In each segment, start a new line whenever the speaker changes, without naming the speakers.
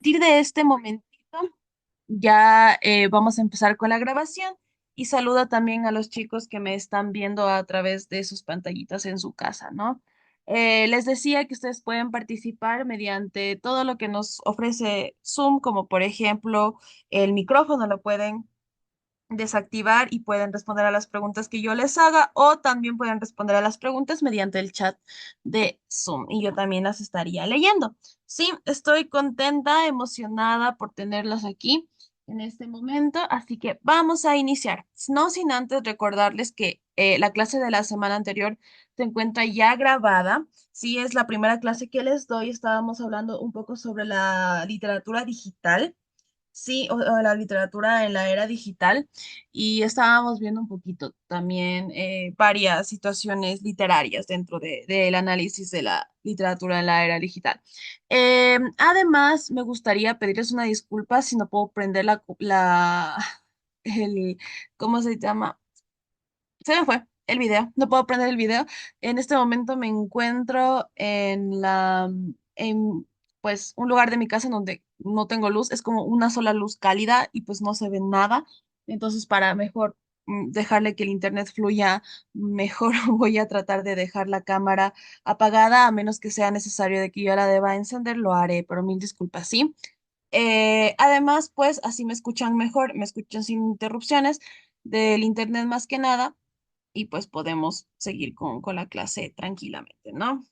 partir de este momentito ya vamos a empezar con la grabación y saluda también a los chicos que me están viendo a través de sus pantallitas en su casa, ¿no? Les decía que ustedes pueden participar mediante todo lo que nos ofrece Zoom, como por ejemplo el micrófono lo pueden desactivar y pueden responder a las preguntas que yo les haga o también pueden responder a las preguntas mediante el chat de Zoom y yo también las estaría leyendo. Sí, estoy contenta, emocionada por tenerlas aquí en este momento, así que vamos a iniciar. No sin antes recordarles que la clase de la semana anterior se encuentra ya grabada. Sí, es la primera clase que les doy. Estábamos hablando un poco sobre la literatura digital. Sí, o la literatura en la era digital y estábamos viendo un poquito también varias situaciones literarias dentro del análisis de la literatura en la era digital. Además, me gustaría pedirles una disculpa si no puedo prender el, ¿cómo se llama? Se me fue el video, no puedo prender el video. En este momento me encuentro en pues un lugar de mi casa en donde no tengo luz, es como una sola luz cálida y pues no se ve nada. Entonces, para mejor dejarle que el internet fluya, mejor voy a tratar de dejar la cámara apagada, a menos que sea necesario de que yo la deba encender, lo haré, pero mil disculpas, ¿sí? Además, pues así me escuchan mejor, me escuchan sin interrupciones del internet más que nada y pues podemos seguir con la clase tranquilamente, ¿no?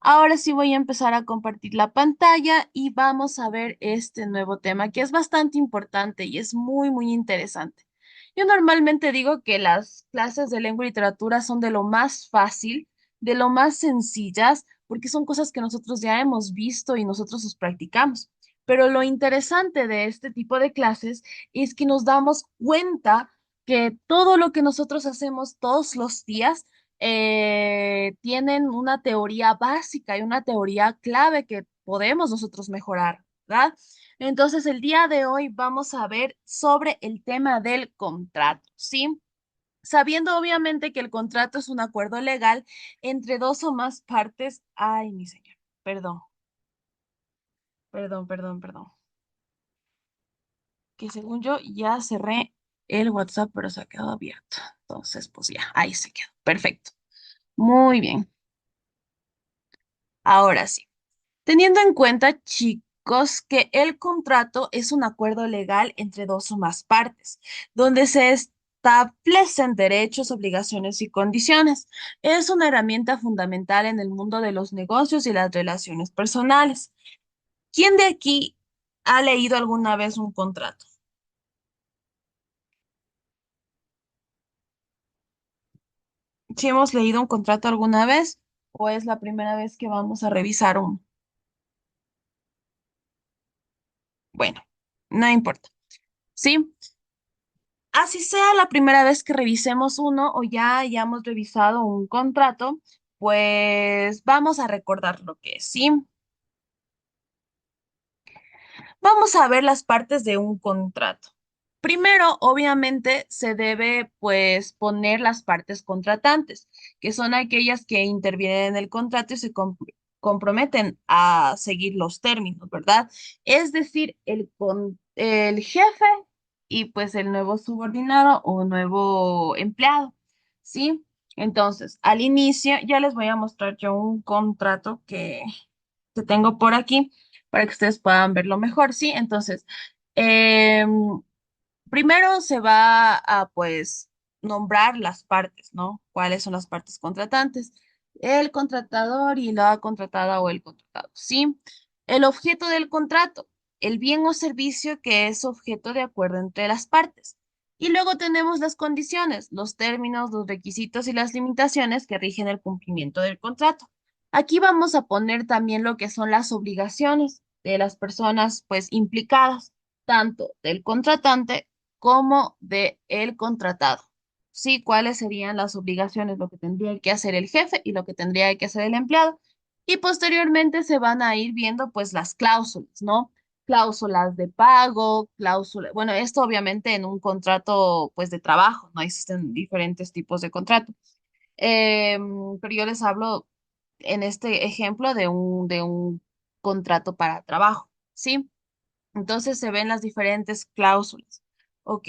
Ahora sí voy a empezar a compartir la pantalla y vamos a ver este nuevo tema que es bastante importante y es muy interesante. Yo normalmente digo que las clases de lengua y literatura son de lo más fácil, de lo más sencillas, porque son cosas que nosotros ya hemos visto y nosotros los practicamos. Pero lo interesante de este tipo de clases es que nos damos cuenta que todo lo que nosotros hacemos todos los días tienen una teoría básica y una teoría clave que podemos nosotros mejorar, ¿verdad? Entonces, el día de hoy vamos a ver sobre el tema del contrato, ¿sí? Sabiendo obviamente que el contrato es un acuerdo legal entre dos o más partes. Ay, mi señor, perdón. Que según yo ya cerré el WhatsApp, pero se ha quedado abierto. Entonces, pues ya, ahí se quedó. Perfecto. Muy bien. Ahora sí. Teniendo en cuenta, chicos, que el contrato es un acuerdo legal entre dos o más partes, donde se establecen derechos, obligaciones y condiciones. Es una herramienta fundamental en el mundo de los negocios y las relaciones personales. ¿Quién de aquí ha leído alguna vez un contrato? ¿Si hemos leído un contrato alguna vez o es la primera vez que vamos a revisar uno? Bueno, no importa. ¿Sí? Así sea la primera vez que revisemos uno o ya hayamos revisado un contrato, pues vamos a recordar lo que es, ¿sí? Vamos a ver las partes de un contrato. Primero, obviamente, se debe pues poner las partes contratantes, que son aquellas que intervienen en el contrato y se comprometen a seguir los términos, ¿verdad? Es decir, el jefe y pues el nuevo subordinado o nuevo empleado, ¿sí? Entonces, al inicio, ya les voy a mostrar yo un contrato que tengo por aquí para que ustedes puedan verlo mejor, ¿sí? Entonces, em, primero se va a, pues, nombrar las partes, ¿no? ¿Cuáles son las partes contratantes? El contratador y la contratada o el contratado, ¿sí? El objeto del contrato, el bien o servicio que es objeto de acuerdo entre las partes. Y luego tenemos las condiciones, los términos, los requisitos y las limitaciones que rigen el cumplimiento del contrato. Aquí vamos a poner también lo que son las obligaciones de las personas, pues, implicadas, tanto del contratante como de el contratado. Sí, cuáles serían las obligaciones, lo que tendría que hacer el jefe y lo que tendría que hacer el empleado. Y posteriormente se van a ir viendo pues las cláusulas, ¿no? Cláusulas de pago, cláusulas, bueno, esto obviamente en un contrato pues de trabajo, ¿no? Existen diferentes tipos de contrato. Pero yo les hablo en este ejemplo de un contrato para trabajo. ¿sí? Entonces se ven las diferentes cláusulas, ¿ok?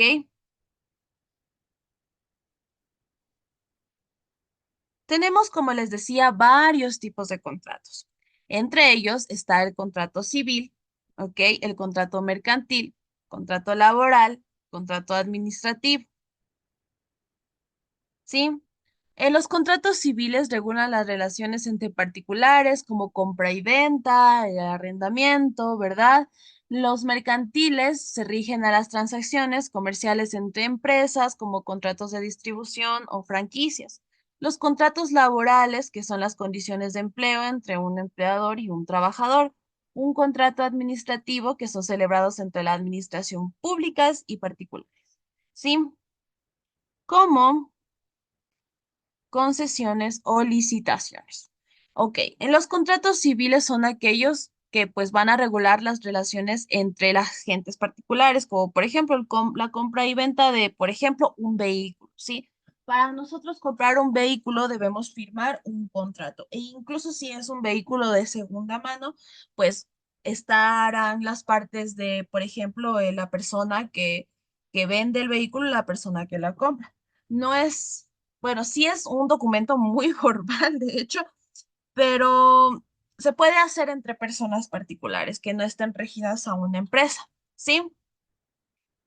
Tenemos, como les decía, varios tipos de contratos. Entre ellos está el contrato civil, ¿ok? El contrato mercantil, contrato laboral, contrato administrativo, ¿sí? En los contratos civiles regulan las relaciones entre particulares como compra y venta, el arrendamiento, ¿verdad? Los mercantiles se rigen a las transacciones comerciales entre empresas como contratos de distribución o franquicias. Los contratos laborales, que son las condiciones de empleo entre un empleador y un trabajador. Un contrato administrativo, que son celebrados entre la administración públicas y particulares. ¿Sí? Como concesiones o licitaciones. Ok, en los contratos civiles son aquellos que pues van a regular las relaciones entre las gentes particulares, como por ejemplo la compra y venta de, por ejemplo, un vehículo, ¿sí? Para nosotros comprar un vehículo debemos firmar un contrato e incluso si es un vehículo de segunda mano, pues estarán las partes de, por ejemplo, la persona que vende el vehículo y la persona que la compra. No es, bueno, sí es un documento muy formal, de hecho, pero se puede hacer entre personas particulares que no estén regidas a una empresa, ¿sí?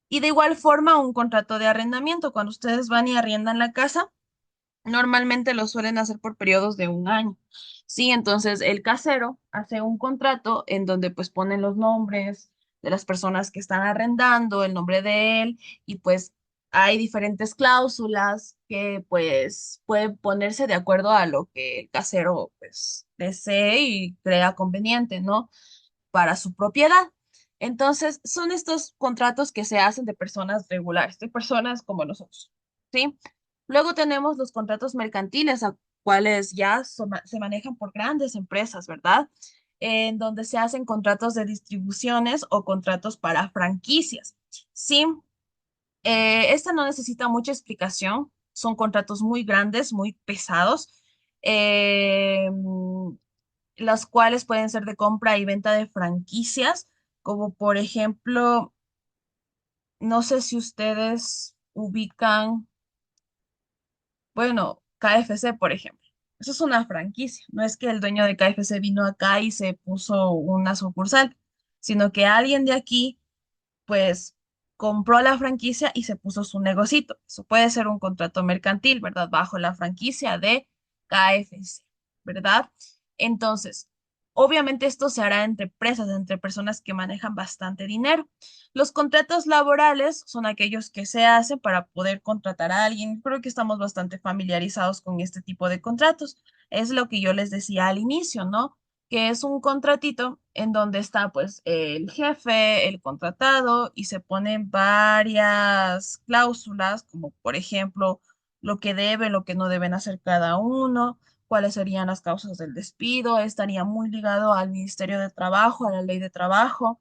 Y de igual forma, un contrato de arrendamiento, cuando ustedes van y arriendan la casa, normalmente lo suelen hacer por periodos de un año. Sí, entonces el casero hace un contrato en donde pues ponen los nombres de las personas que están arrendando, el nombre de él y pues hay diferentes cláusulas que pues pueden ponerse de acuerdo a lo que el casero pues desee y crea conveniente, ¿no? Para su propiedad. Entonces, son estos contratos que se hacen de personas regulares, de personas como nosotros, ¿sí? Luego tenemos los contratos mercantiles, a cuales ya se manejan por grandes empresas, ¿verdad? En donde se hacen contratos de distribuciones o contratos para franquicias, ¿sí? Esta no necesita mucha explicación, son contratos muy grandes, muy pesados. Las cuales pueden ser de compra y venta de franquicias, como por ejemplo, no sé si ustedes ubican, bueno, KFC, por ejemplo. Eso es una franquicia. No es que el dueño de KFC vino acá y se puso una sucursal, sino que alguien de aquí pues compró la franquicia y se puso su negocito. Eso puede ser un contrato mercantil, ¿verdad? Bajo la franquicia de KFC, ¿verdad? Entonces, obviamente esto se hará entre empresas, entre personas que manejan bastante dinero. Los contratos laborales son aquellos que se hacen para poder contratar a alguien. Creo que estamos bastante familiarizados con este tipo de contratos. Es lo que yo les decía al inicio, ¿no? Que es un contratito en donde está pues el jefe, el contratado y se ponen varias cláusulas, como por ejemplo lo que debe, lo que no deben hacer cada uno, cuáles serían las causas del despido, estaría muy ligado al Ministerio de Trabajo, a la Ley de Trabajo.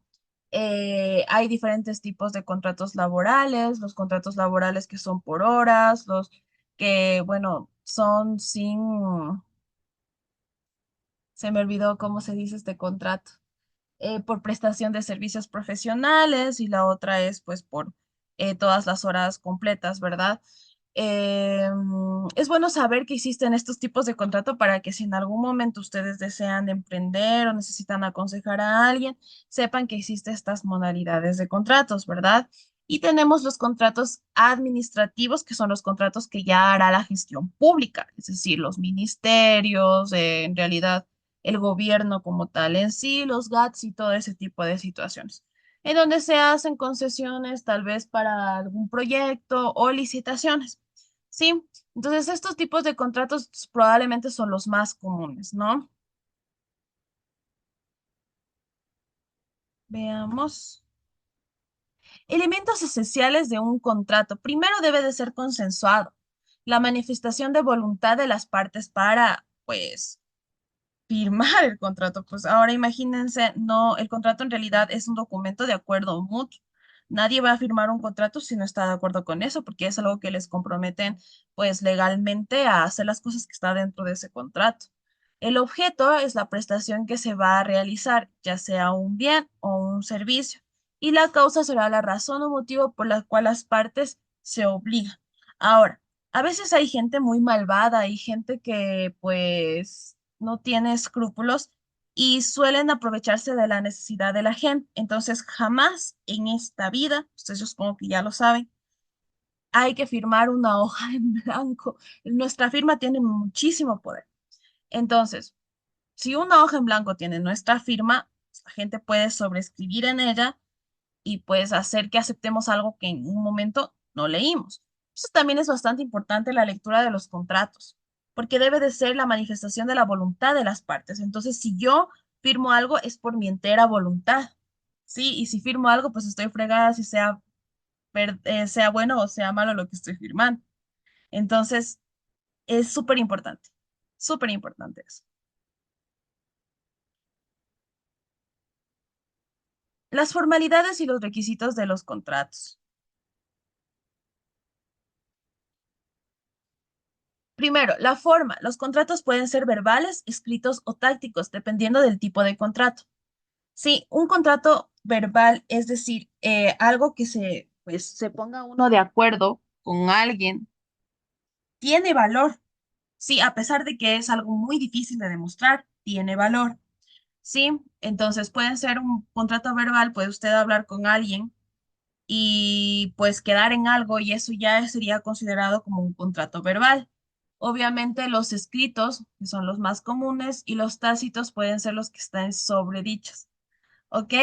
Hay diferentes tipos de contratos laborales, los contratos laborales que son por horas, los que, bueno, son sin, se me olvidó cómo se dice este contrato, por prestación de servicios profesionales y la otra es pues por todas las horas completas, ¿verdad? Es bueno saber que existen estos tipos de contrato para que si en algún momento ustedes desean emprender o necesitan aconsejar a alguien, sepan que existen estas modalidades de contratos, ¿verdad? Y tenemos los contratos administrativos, que son los contratos que ya hará la gestión pública, es decir, los ministerios, en realidad el gobierno como tal en sí, los GATS y todo ese tipo de situaciones, en donde se hacen concesiones tal vez para algún proyecto o licitaciones. Sí, entonces estos tipos de contratos probablemente son los más comunes, ¿no? Veamos. Elementos esenciales de un contrato. Primero debe de ser consensuado. La manifestación de voluntad de las partes para, pues, firmar el contrato. Pues ahora imagínense, no, el contrato en realidad es un documento de acuerdo mutuo. Nadie va a firmar un contrato si no está de acuerdo con eso, porque es algo que les comprometen, pues legalmente a hacer las cosas que está dentro de ese contrato. El objeto es la prestación que se va a realizar, ya sea un bien o un servicio y la causa será la razón o motivo por la cual las partes se obligan. Ahora, a veces hay gente muy malvada y gente que pues no tiene escrúpulos y suelen aprovecharse de la necesidad de la gente. Entonces, jamás en esta vida, ustedes yo supongo que ya lo saben, hay que firmar una hoja en blanco. Nuestra firma tiene muchísimo poder. Entonces, si una hoja en blanco tiene nuestra firma, la gente puede sobreescribir en ella y pues hacer que aceptemos algo que en un momento no leímos. Eso también es bastante importante la lectura de los contratos, porque debe de ser la manifestación de la voluntad de las partes. Entonces, si yo firmo algo es por mi entera voluntad, ¿sí? Y si firmo algo, pues estoy fregada si sea, sea bueno o sea malo lo que estoy firmando. Entonces, es súper importante eso. Las formalidades y los requisitos de los contratos. Primero, la forma. Los contratos pueden ser verbales, escritos o tácticos, dependiendo del tipo de contrato. Sí, un contrato verbal es decir, algo que pues, se ponga uno de acuerdo con alguien, tiene valor. Sí, a pesar de que es algo muy difícil de demostrar, tiene valor. Sí, entonces puede ser un contrato verbal, puede usted hablar con alguien y pues quedar en algo y eso ya sería considerado como un contrato verbal. Obviamente los escritos, que son los más comunes, y los tácitos pueden ser los que están sobredichos. ¿Ok?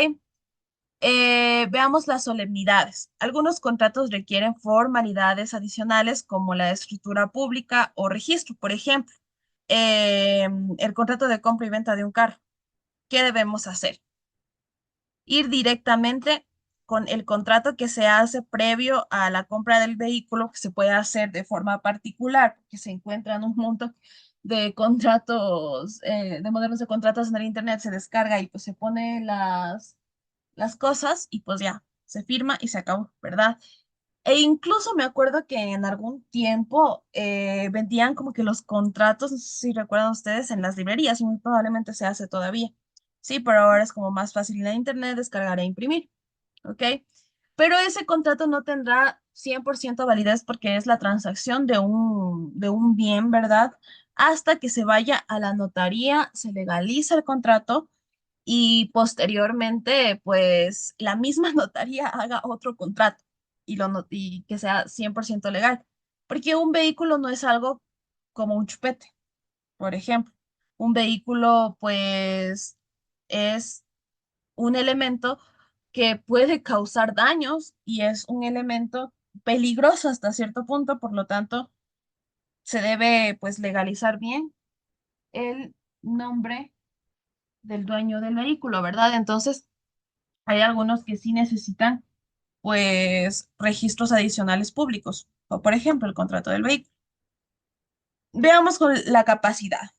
Veamos las solemnidades. Algunos contratos requieren formalidades adicionales como la escritura pública o registro. Por ejemplo, eh, el contrato de compra y venta de un carro. ¿Qué debemos hacer? Ir directamente con el contrato que se hace previo a la compra del vehículo, que se puede hacer de forma particular, que se encuentran un montón de contratos, de modelos de contratos en el internet, se descarga y pues se pone las cosas y pues ya, se firma y se acabó, ¿verdad? E incluso me acuerdo que en algún tiempo vendían como que los contratos, no sé si recuerdan ustedes, en las librerías, y muy probablemente se hace todavía. Sí, pero ahora es como más fácil en la internet descargar e imprimir, ¿ok? Pero ese contrato no tendrá 100% validez porque es la transacción de un bien, ¿verdad? Hasta que se vaya a la notaría, se legaliza el contrato y posteriormente, pues la misma notaría haga otro contrato y que sea 100% legal. Porque un vehículo no es algo como un chupete, por ejemplo. Un vehículo, pues, es un elemento que puede causar daños y es un elemento peligroso hasta cierto punto, por lo tanto, se debe, pues, legalizar bien el nombre del dueño del vehículo, ¿verdad? Entonces, hay algunos que sí necesitan, pues, registros adicionales públicos, o por ejemplo, el contrato del vehículo. Veamos con la capacidad.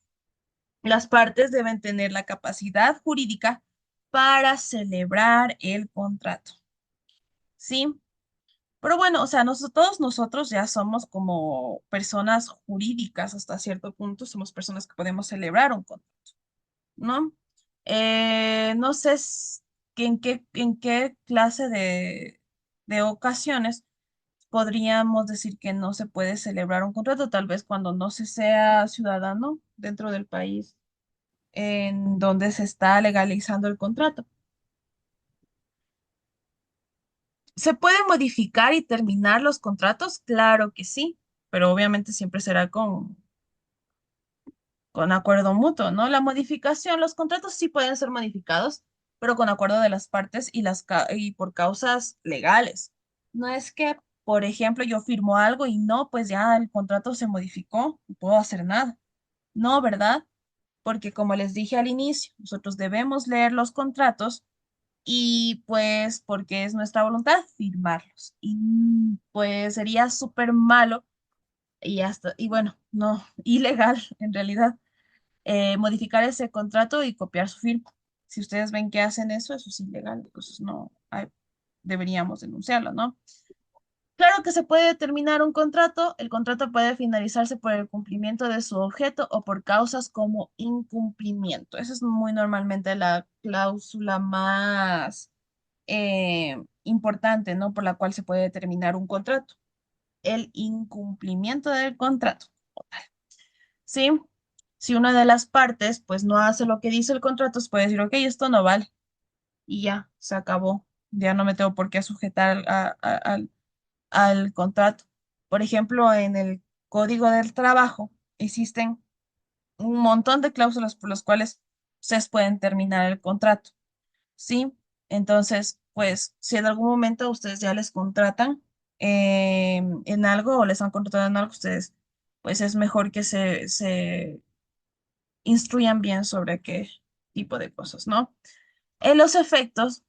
Las partes deben tener la capacidad jurídica para celebrar el contrato, ¿sí? Pero bueno, o sea, todos nosotros ya somos como personas jurídicas hasta cierto punto, somos personas que podemos celebrar un contrato, ¿no? No sé en qué clase de ocasiones podríamos decir que no se puede celebrar un contrato, tal vez cuando no se sea ciudadano dentro del país en donde se está legalizando el contrato. ¿Se pueden modificar y terminar los contratos? Claro que sí, pero obviamente siempre será con acuerdo mutuo, ¿no? La modificación, los contratos sí pueden ser modificados, pero con acuerdo de las partes y por causas legales. No es que, por ejemplo, yo firmo algo y no, pues ya el contrato se modificó, no puedo hacer nada. No, ¿verdad? Porque como les dije al inicio, nosotros debemos leer los contratos y pues porque es nuestra voluntad firmarlos. Y pues sería súper malo y bueno, no, ilegal en realidad modificar ese contrato y copiar su firma. Si ustedes ven que hacen eso, eso es ilegal, entonces no deberíamos denunciarlo, ¿no? Claro que se puede terminar un contrato, el contrato puede finalizarse por el cumplimiento de su objeto o por causas como incumplimiento. Esa es muy normalmente la cláusula más, importante, ¿no? Por la cual se puede determinar un contrato, el incumplimiento del contrato. ¿Sí? Si una de las partes pues no hace lo que dice el contrato, se puede decir, ok, esto no vale y ya, se acabó. Ya no me tengo por qué sujetar al contrato. Por ejemplo, en el Código del Trabajo existen un montón de cláusulas por las cuales ustedes pueden terminar el contrato, ¿sí? Entonces, pues, si en algún momento ustedes ya les contratan en algo o les han contratado en algo, ustedes, pues es mejor que se instruyan bien sobre qué tipo de cosas, ¿no? En los efectos,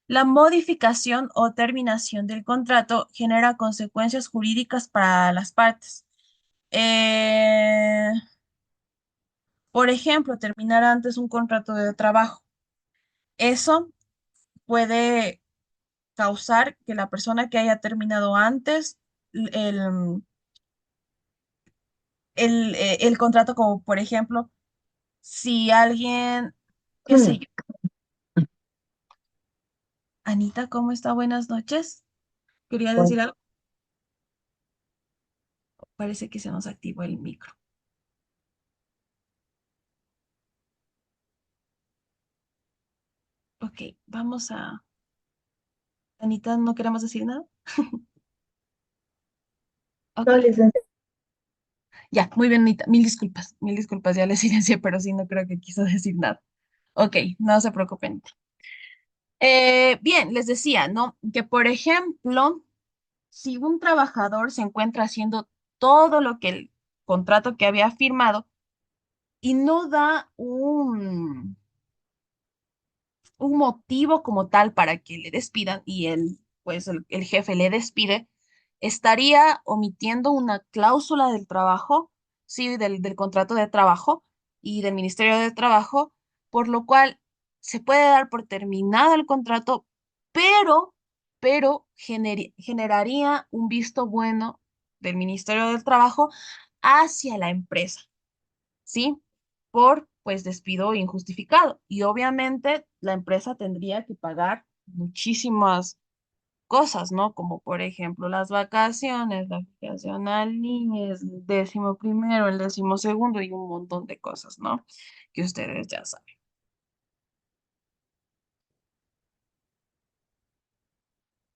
la modificación o terminación del contrato genera consecuencias jurídicas para las partes. Eh, por ejemplo, terminar antes un contrato de trabajo. Eso puede causar que la persona que haya terminado antes el, el contrato, como por ejemplo, si alguien, qué sé yo, Anita, ¿cómo está? Buenas noches. Quería decir algo. Parece que se nos activó el micro. Ok, vamos a... Anita, ¿no queremos decir nada? Ok,
No, licenciada.
ya, muy bien, Anita. Mil disculpas, ya le silencié, pero sí, no creo que quiso decir nada. Ok, no se preocupen. Bien, les decía, ¿no? Que por ejemplo, si un trabajador se encuentra haciendo todo lo que el contrato que había firmado y no da un motivo como tal para que le despidan y pues el jefe le despide, estaría omitiendo una cláusula del trabajo, sí, del contrato de trabajo y del Ministerio de Trabajo, por lo cual se puede dar por terminado el contrato, pero, pero generaría un visto bueno del Ministerio del Trabajo hacia la empresa. ¿Sí? Por pues despido injustificado. Y obviamente la empresa tendría que pagar muchísimas cosas, ¿no? Como por ejemplo las vacaciones, la afiliación al IES, el 11.º, el 12.º y un montón de cosas, ¿no? Que ustedes ya saben.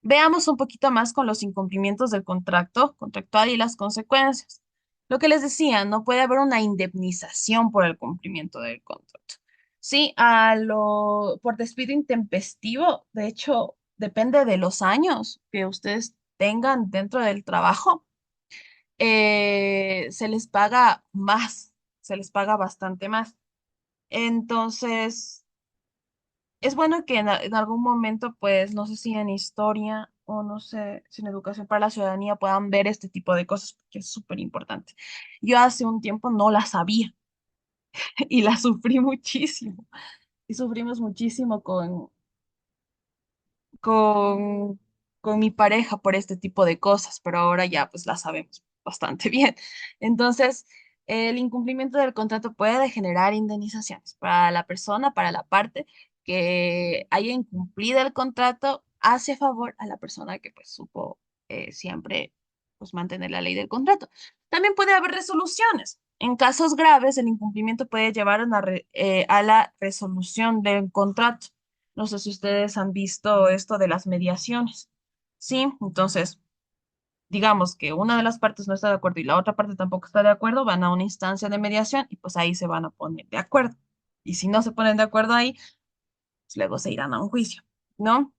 Veamos un poquito más con los incumplimientos del contrato contractual y las consecuencias. Lo que les decía, no puede haber una indemnización por el cumplimiento del contrato. Sí, por despido intempestivo, de hecho, depende de los años que ustedes tengan dentro del trabajo, se les paga más, se les paga bastante más. Entonces, es bueno que en algún momento, pues, no sé si en historia o no sé si en educación para la ciudadanía puedan ver este tipo de cosas, porque es súper importante. Yo hace un tiempo no la sabía y la sufrí muchísimo. Y sufrimos muchísimo con, con mi pareja por este tipo de cosas, pero ahora ya pues la sabemos bastante bien. Entonces, el incumplimiento del contrato puede generar indemnizaciones para la persona, para la parte que haya incumplido el contrato, hace favor a la persona que pues supo siempre pues mantener la ley del contrato. También puede haber resoluciones. En casos graves, el incumplimiento puede llevar a, a la resolución del contrato. No sé si ustedes han visto esto de las mediaciones. Sí, entonces, digamos que una de las partes no está de acuerdo y la otra parte tampoco está de acuerdo, van a una instancia de mediación y pues ahí se van a poner de acuerdo. Y si no se ponen de acuerdo ahí, pues luego se irán a un juicio, ¿no?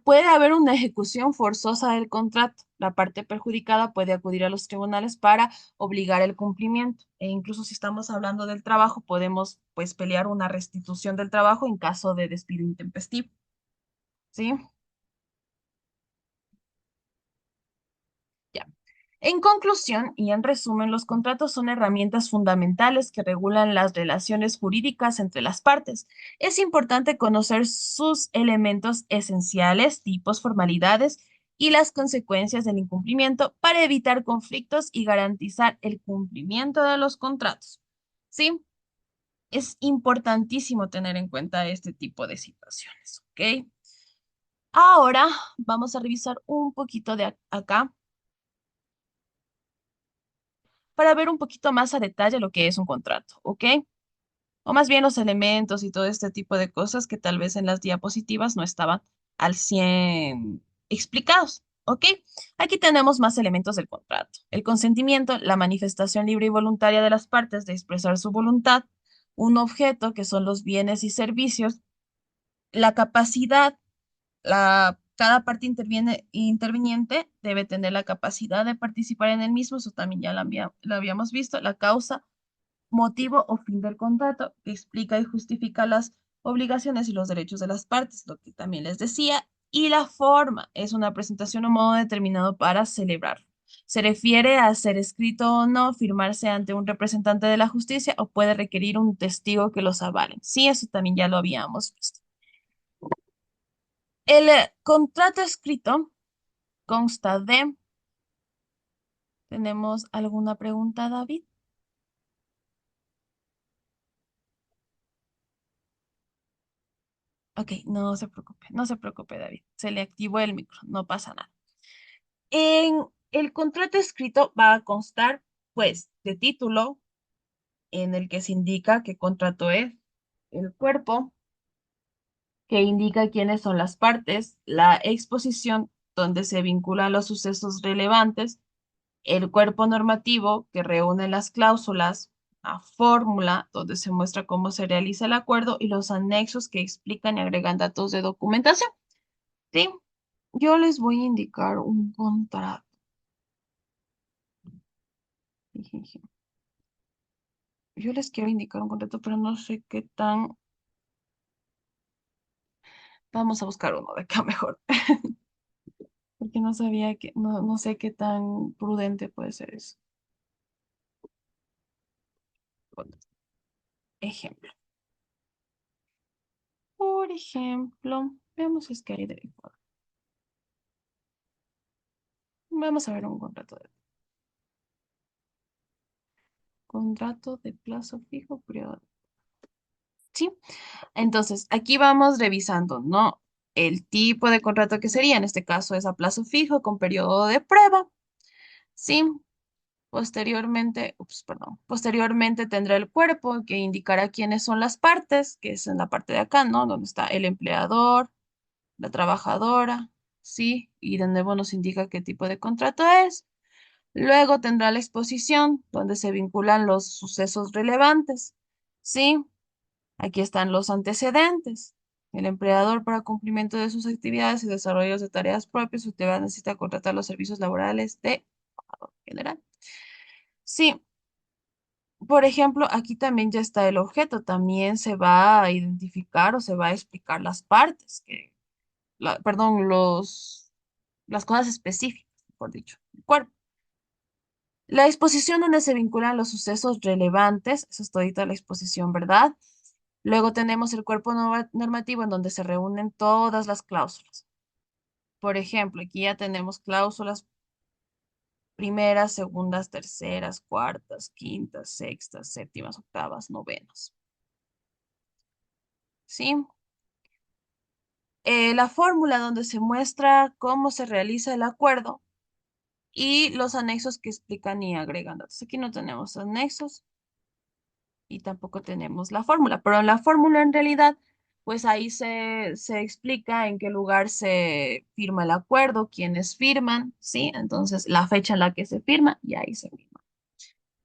Puede haber una ejecución forzosa del contrato. La parte perjudicada puede acudir a los tribunales para obligar el cumplimiento. E incluso si estamos hablando del trabajo, podemos pues pelear una restitución del trabajo en caso de despido intempestivo. ¿Sí? Ya. En conclusión y en resumen, los contratos son herramientas fundamentales que regulan las relaciones jurídicas entre las partes. Es importante conocer sus elementos esenciales, tipos, formalidades y las consecuencias del incumplimiento para evitar conflictos y garantizar el cumplimiento de los contratos. ¿Sí? Es importantísimo tener en cuenta este tipo de situaciones, ¿ok? Ahora vamos a revisar un poquito de acá para ver un poquito más a detalle lo que es un contrato, ¿ok? O más bien los elementos y todo este tipo de cosas que tal vez en las diapositivas no estaban al 100 explicados, ¿ok? Aquí tenemos más elementos del contrato. El consentimiento, la manifestación libre y voluntaria de las partes de expresar su voluntad, un objeto, que son los bienes y servicios, la capacidad, cada parte interviniente debe tener la capacidad de participar en el mismo, eso también ya lo habíamos visto, la causa, motivo o fin del contrato, que explica y justifica las obligaciones y los derechos de las partes, lo que también les decía, y la forma es una presentación o modo determinado para celebrar. Se refiere a ser escrito o no, firmarse ante un representante de la justicia o puede requerir un testigo que los avalen. Sí, eso también ya lo habíamos visto. El contrato escrito consta de, ¿tenemos alguna pregunta, David? Ok, no se preocupe, no se preocupe, David. Se le activó el micro, no pasa nada. En el contrato escrito va a constar, pues, de título en el que se indica qué contrato es, el cuerpo, que indica quiénes son las partes, la exposición, donde se vinculan los sucesos relevantes, el cuerpo normativo, que reúne las cláusulas, la fórmula, donde se muestra cómo se realiza el acuerdo, y los anexos que explican y agregan datos de documentación. ¿Sí? Yo les voy a indicar un contrato. Yo les quiero indicar un contrato, pero no sé qué tan... Vamos a buscar uno de acá mejor, porque no sabía que, no sé qué tan prudente puede ser eso. Bueno, ejemplo. Por ejemplo, veamos si es que hay de Vamos a ver un contrato de plazo fijo, periodo. ¿Sí? Entonces, aquí vamos revisando, ¿no? El tipo de contrato que sería, en este caso es a plazo fijo con periodo de prueba. ¿Sí? Posteriormente tendrá el cuerpo que indicará quiénes son las partes, que es en la parte de acá, ¿no? Donde está el empleador, la trabajadora, ¿sí? Y de nuevo nos indica qué tipo de contrato es. Luego tendrá la exposición, donde se vinculan los sucesos relevantes, ¿sí? Aquí están los antecedentes. El empleador, para cumplimiento de sus actividades y desarrollos de tareas propias, usted necesita contratar los servicios laborales de general. Sí, por ejemplo, aquí también ya está el objeto, también se va a identificar o se va a explicar las partes, perdón, las cosas específicas, por dicho, el cuerpo. La exposición donde se vinculan los sucesos relevantes, eso es todita la exposición, ¿verdad? Luego tenemos el cuerpo normativo en donde se reúnen todas las cláusulas. Por ejemplo, aquí ya tenemos cláusulas primeras, segundas, terceras, cuartas, quintas, sextas, séptimas, octavas, novenas. ¿Sí? La fórmula donde se muestra cómo se realiza el acuerdo y los anexos que explican y agregan datos. Aquí no tenemos anexos y tampoco tenemos la fórmula, pero en la fórmula en realidad, pues ahí se explica en qué lugar se firma el acuerdo, quiénes firman, ¿sí? Entonces, la fecha en la que se firma y ahí se firma.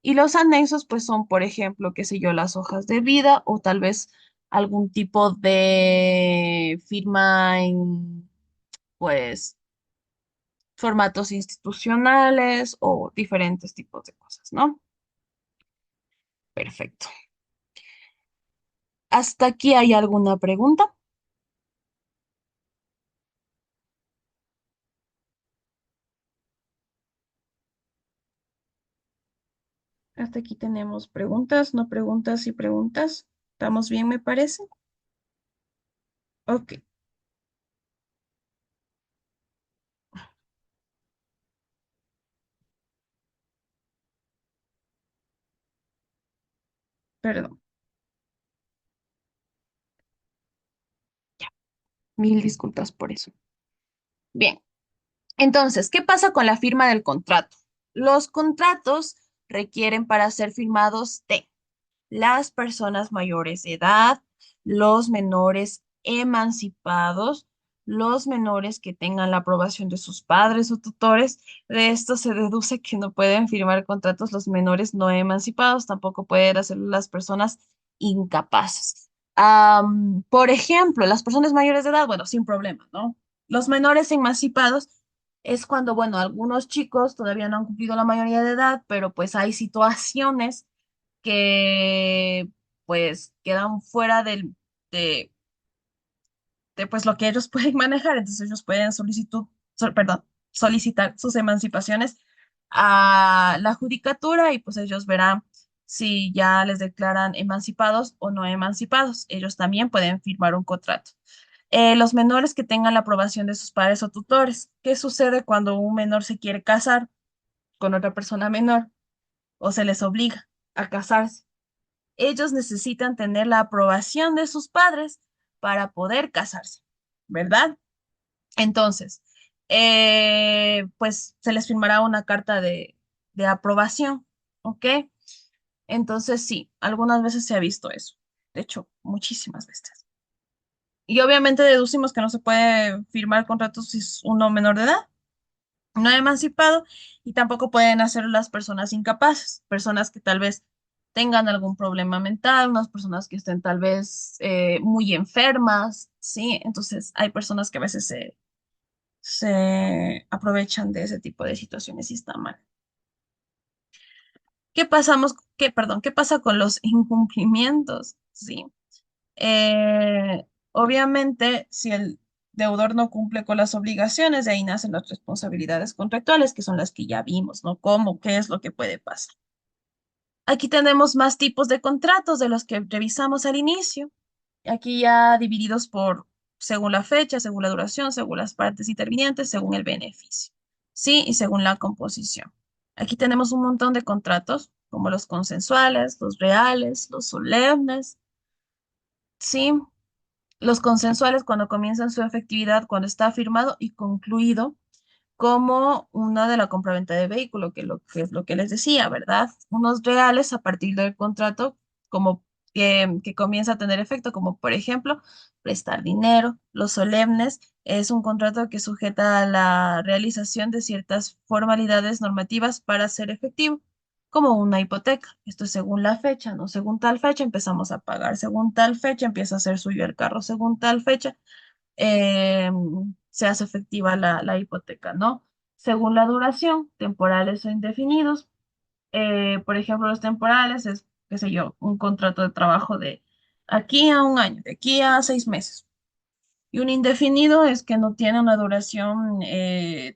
Y los anexos, pues son, por ejemplo, qué sé yo, las hojas de vida o tal vez algún tipo de firma en, pues, formatos institucionales o diferentes tipos de cosas, ¿no? Perfecto. ¿Hasta aquí hay alguna pregunta? Hasta aquí tenemos preguntas, no preguntas y preguntas. ¿Estamos bien, me parece? Ok, perdón. Ya, mil disculpas por eso. Bien, entonces, ¿qué pasa con la firma del contrato? Los contratos requieren para ser firmados de las personas mayores de edad, los menores emancipados, los menores que tengan la aprobación de sus padres o tutores. De esto se deduce que no pueden firmar contratos los menores no emancipados, tampoco pueden hacerlo las personas incapaces. Por ejemplo, las personas mayores de edad, bueno, sin problema, ¿no? Los menores emancipados es cuando, bueno, algunos chicos todavía no han cumplido la mayoría de edad, pero pues hay situaciones que pues quedan fuera de, de, pues lo que ellos pueden manejar, entonces ellos pueden perdón, solicitar sus emancipaciones a la judicatura y pues ellos verán si ya les declaran emancipados o no emancipados. Ellos también pueden firmar un contrato. Los menores que tengan la aprobación de sus padres o tutores. ¿Qué sucede cuando un menor se quiere casar con otra persona menor o se les obliga a casarse? Ellos necesitan tener la aprobación de sus padres para poder casarse, ¿verdad? Entonces, pues se les firmará una carta de aprobación, ¿ok? Entonces, sí, algunas veces se ha visto eso. De hecho, muchísimas veces. Y obviamente deducimos que no se puede firmar contratos si es uno menor de edad, no emancipado, y tampoco pueden hacerlo las personas incapaces, personas que tal vez tengan algún problema mental, unas personas que estén tal vez muy enfermas, ¿sí? Entonces hay personas que a veces se aprovechan de ese tipo de situaciones y está mal. ¿Qué pasa con los incumplimientos? Sí. Obviamente, si el deudor no cumple con las obligaciones, de ahí nacen las responsabilidades contractuales, que son las que ya vimos, ¿no? ¿Cómo? ¿Qué es lo que puede pasar? Aquí tenemos más tipos de contratos de los que revisamos al inicio. Aquí ya divididos por, según la fecha, según la duración, según las partes intervinientes, según el beneficio, ¿sí? Y según la composición. Aquí tenemos un montón de contratos, como los consensuales, los reales, los solemnes, ¿sí? Los consensuales cuando comienzan su efectividad, cuando está firmado y concluido, como una de la compraventa de vehículo, que es lo que les decía, ¿verdad? Unos reales a partir del contrato, como que comienza a tener efecto, como por ejemplo, prestar dinero. Los solemnes es un contrato que sujeta a la realización de ciertas formalidades normativas para ser efectivo, como una hipoteca. Esto es según la fecha, ¿no? Según tal fecha empezamos a pagar, según tal fecha empieza a ser suyo el carro, según tal fecha eh, se hace efectiva la hipoteca, ¿no? Según la duración, temporales o indefinidos. Por ejemplo, los temporales es, qué sé yo, un contrato de trabajo de aquí a un año, de aquí a 6 meses. Y un indefinido es que no tiene una duración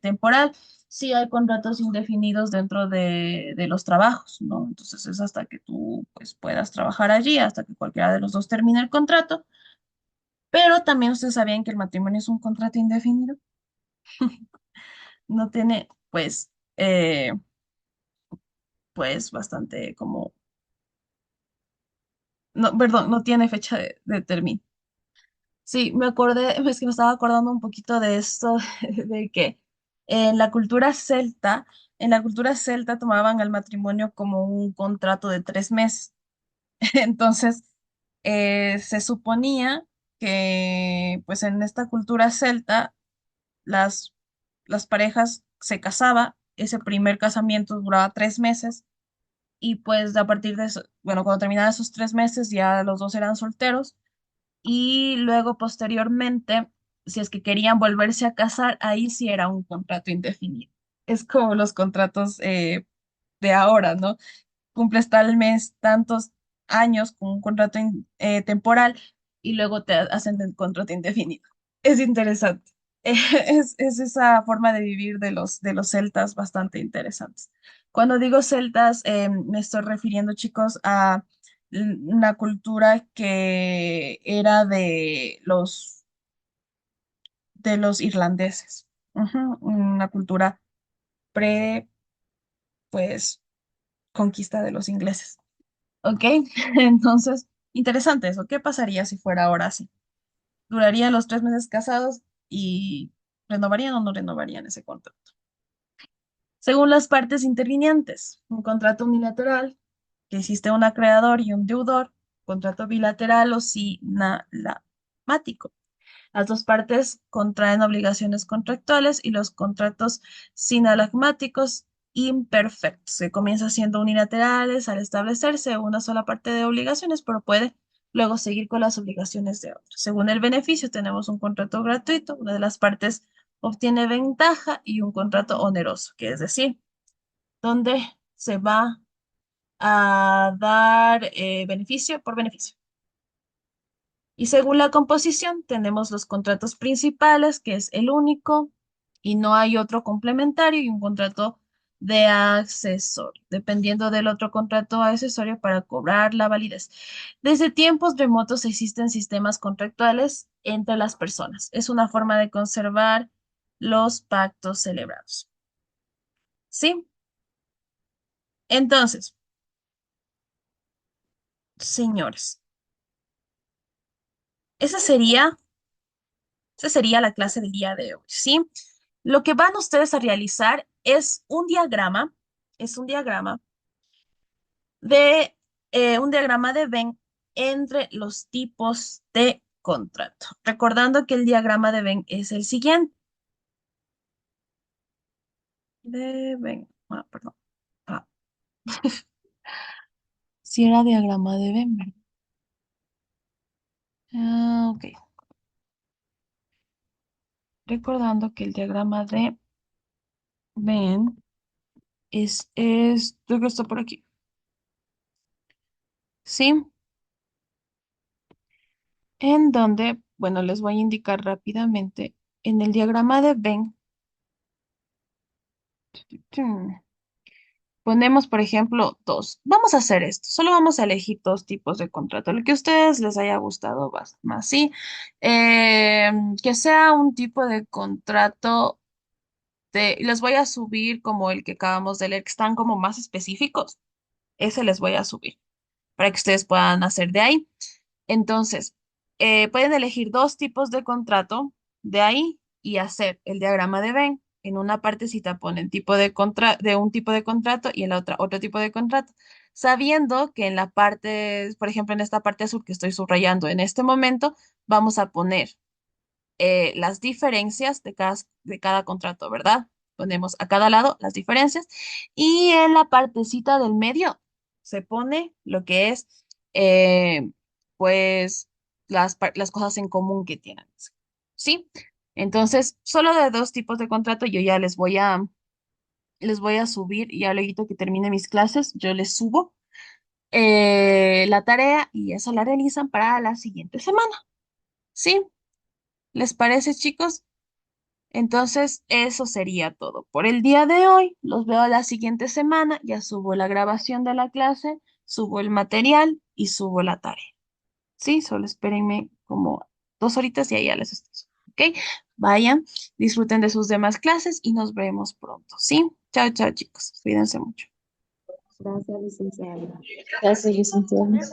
temporal. Sí hay contratos indefinidos dentro de los trabajos, ¿no? Entonces es hasta que tú pues, puedas trabajar allí, hasta que cualquiera de los dos termine el contrato. Pero también ustedes sabían que el matrimonio es un contrato indefinido. No tiene, pues bastante como, no, perdón, no tiene fecha de término. Sí, me acordé, es que me estaba acordando un poquito de esto, de que en la cultura celta, en la cultura celta tomaban el matrimonio como un contrato de 3 meses. Entonces, se suponía que, pues en esta cultura celta, las, las parejas se casaba, ese primer casamiento duraba 3 meses y pues a partir de eso, bueno, cuando terminaban esos 3 meses ya los dos eran solteros y luego posteriormente, si es que querían volverse a casar, ahí sí era un contrato indefinido. Es como los contratos de ahora, ¿no? Cumples tal mes, tantos años con un contrato temporal y luego te hacen el contrato indefinido. Es interesante. Es esa forma de vivir de los celtas bastante interesantes. Cuando digo celtas, me estoy refiriendo, chicos, a una cultura que era de los irlandeses. Ujú, una cultura pre, pues, conquista de los ingleses. ¿Ok? Entonces, interesante eso. ¿Qué pasaría si fuera ahora así? Durarían los 3 meses casados y ¿Renovarían o no renovarían ese contrato? Según las partes intervinientes, un contrato unilateral, que existe un acreedor y un deudor, contrato bilateral o sinalamático. Las dos partes contraen obligaciones contractuales y los contratos sinalagmáticos imperfectos, que comienzan siendo unilaterales al establecerse una sola parte de obligaciones, pero puede luego seguir con las obligaciones de otros. Según el beneficio, tenemos un contrato gratuito, una de las partes obtiene ventaja y un contrato oneroso, que es decir, donde se va a dar beneficio por beneficio. Y según la composición, tenemos los contratos principales, que es el único, y no hay otro complementario, y un contrato de accesorio, dependiendo del otro contrato accesorio para cobrar la validez. Desde tiempos remotos existen sistemas contractuales entre las personas. Es una forma de conservar los pactos celebrados. ¿Sí? Entonces, señores, esa sería esa sería la clase del día de hoy, ¿sí? Lo que van ustedes a realizar es un diagrama de Venn entre los tipos de contrato. Recordando que el diagrama de Venn es el siguiente. De Venn, perdón. Ah, si era diagrama de Venn, ¿verdad? Ah, ok. Recordando que el diagrama de Venn creo que está por aquí. ¿Sí? En donde, bueno, les voy a indicar rápidamente, en el diagrama de Venn, ponemos, por ejemplo, dos. Vamos a hacer esto, solo vamos a elegir dos tipos de contrato, lo que a ustedes les haya gustado más, ¿sí? Eh, que sea un tipo de contrato les voy a subir como el que acabamos de leer, que están como más específicos, ese les voy a subir para que ustedes puedan hacer de ahí. Entonces, pueden elegir dos tipos de contrato de ahí y hacer el diagrama de Venn. En una partecita ponen de un tipo de contrato y en la otra otro tipo de contrato, sabiendo que en la parte, por ejemplo, en esta parte azul que estoy subrayando en este momento, vamos a poner las diferencias de cada contrato, ¿verdad? Ponemos a cada lado las diferencias y en la partecita del medio se pone lo que es, eh, pues, las cosas en común que tienen, ¿sí? Entonces, solo de dos tipos de contrato yo ya les voy a subir, ya luego que termine mis clases, yo les subo la tarea y esa la realizan para la siguiente semana, ¿sí? ¿Les parece, chicos? Entonces, eso sería todo por el día de hoy. Los veo la siguiente semana. Ya subo la grabación de la clase, subo el material y subo la tarea. Sí, solo espérenme como 2 horitas y ahí ya les estoy. ¿Ok? Vayan, disfruten de sus demás clases y nos vemos pronto. ¿Sí? Chao, chao, chicos. Cuídense mucho.
Gracias, licenciada. Gracias, licenciada.